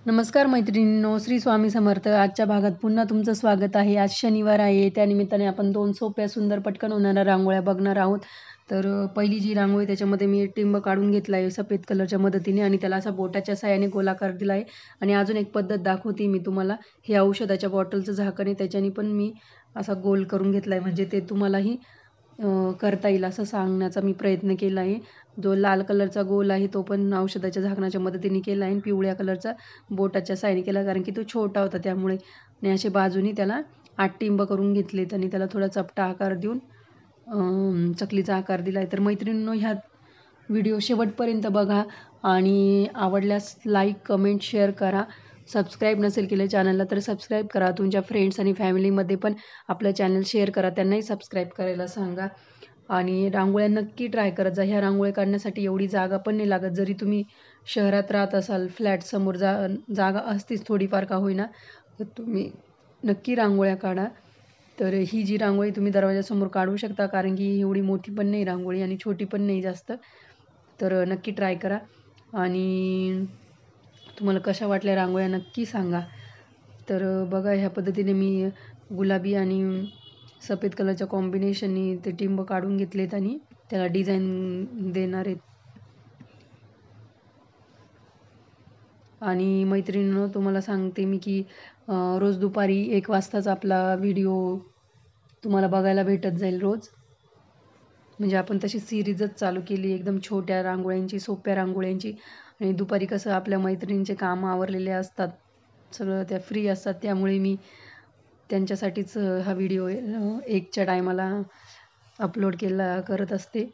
नमस्कार मैत्रिणींनो, श्री स्वामी समर्थ. आजच्या भागात पुन्हा तुमचं स्वागत आहे. आज शनिवार आहे, त्यानिमित्ताने आपण 2 सोप्या सुंदर पटकन होणाऱ्या रांगोळ्या बघणार आहोत. तर पहिली जी रांगोळी त्याच्यामध्ये मी टिंब काढून घेतला आहे सफेद कलरच्या मदतीने आणि त्याला असा बोटाच्या साहाय्याने गोलाकार दिला आहे. आणि अजून एक पद्धत दाखवते मी तुम्हाला. हे औषधाच्या बॉटलचं झाकण आहे, त्याच्याने पण मी असा गोल करून घेतला आहे, म्हणजे ते तुम्हालाही करता येईल असं सांगण्याचा मी प्रयत्न केला आहे. जो लाल कलरचा गोल आहे तो पण औषधाच्या झाकणाच्या मदतीने केला आहे आणि पिवळ्या कलरचा बोटाच्या साहाय्याने केला, कारण की तो छोटा होता त्यामुळे. आणि असे बाजूनी त्याला 8 टिंब करून घेतलेत आणि त्याला थोडा चपटा आकार देऊन चकलीचा आकार दिला आहे. तर मैत्रिणींनो, ह्या व्हिडिओ शेवटपर्यंत बघा आणि आवडल्यास लाईक, कमेंट, शेअर करा. सबस्क्राईब नसेल केलं चॅनलला तर सबस्क्राईब करा. तुमच्या फ्रेंड्स आणि फॅमिलीमध्ये पण आपलं चॅनल शेअर करा, त्यांनाही सबस्क्राईब करायला सांगा. आणि रांगोळ्या नक्की ट्राय करत जा. ह्या रांगोळ्या काढण्यासाठी एवढी जागा पण नाही लागत. जरी तुम्ही शहरात राहत असाल, फ्लॅटसमोर जागा असतीच थोडीफार का होईना, तर तुम्ही नक्की रांगोळ्या काढा. तर ही जी रांगोळी तुम्ही दरवाजासमोर काढू शकता, कारण की एवढी मोठी पण नाही रांगोळी आणि छोटी पण नाही जास्त. तर नक्की ट्राय करा आणि तुम्हाला कशा वाटल्या रांगोळ्या नक्की सांगा. तर बघा, ह्या पद्धतीने मी गुलाबी आणि सफेद कलरच्या कॉम्बिनेशननी ते टिंब काढून घेतलेत आणि त्याला डिझाईन देणार आहेत. आणि मैत्रिणींनो, तुम्हाला सांगते मी की रोज दुपारी 1 वाजताच आपला व्हिडिओ तुम्हाला बघायला भेटत जाईल रोज. म्हणजे आपण तशी सिरीजच चालू केली एकदम छोट्या रांगोळ्यांची, सोप्या रांगोळ्यांची. आणि दुपारी कसं आपल्या मैत्रिणींचे कामं आवरलेले असतात, सगळं त्या फ्री असतात, त्यामुळे मी त्यांच्यासाठीच हा व्हिडिओ 1च्या टायमाला अपलोड करत असते.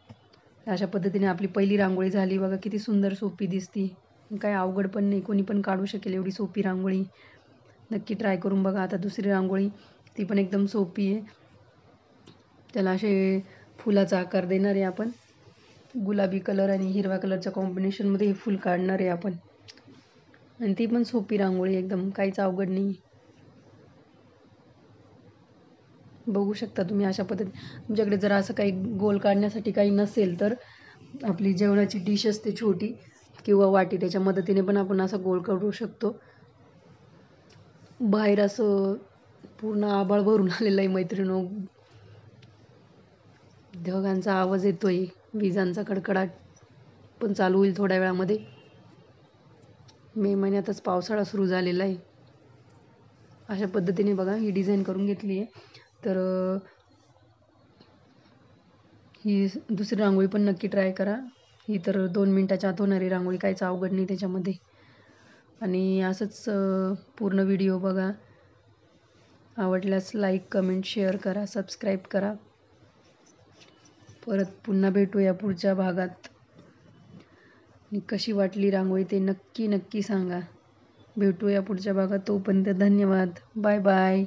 अशा पद्धतीने आपली पहिली रांगोळी झाली बघा, किती सुंदर सोपी दिसती. काय अवघड पण नाही, कोणी पण काढू शकेल एवढी सोपी रांगोळी. नक्की ट्राय करून बघा. आता दुसरी रांगोळी, ती पण एकदम सोपी आहे. त्याला असे फुलाचा आकार देणार आहे आपण. गुलाबी कलर आणि हिरव्या कलरच्या कॉम्बिनेशनमध्ये हे फुल काढणार आहे आपण. आणि ती पण सोपी रांगोळी, एकदम काहीच अवघड नाही. बघू शकता तुम्ही अशा पद्धतीने. तुमच्याकडे जर असं काही गोल काढण्यासाठी काही नसेल तर आपली जेवणाची डिश असते छोटी किंवा वाटी, त्याच्या मदतीने पण आपण असा गोल काढू शकतो. बाहेर असं पूर्ण आभाळ भरून आलेलं आहे मैत्रिणींनो. ढगांचा आवाज येतोय, विजांचा कडकडाट पण चालू होईल थोड्या वेळामध्ये. मे महिन्यातच पावसाळा सुरू झालेला आहे. अशा पद्धतीने बघा ही डिझाईन करून घेतली आहे. तर ही दुसरी रांगोळी पण नक्की ट्राय करा. ही तर 2 मिनिटाच्या आत होणारी रांगोळी, काहीच अवघड नाही त्याच्यामध्ये. आणि असंच पूर्ण व्हिडिओ बघा. आवडल्यास लाईक, कमेंट, शेअर करा, सबस्क्राईब करा. परत पुन्हा भेटूया पुढच्या भागात. आणि कशी वाटली रांगोळी ते नक्की नक्की सांगा. भेटूया पुढच्या भागात. तोपर्यंत धन्यवाद. Bye bye.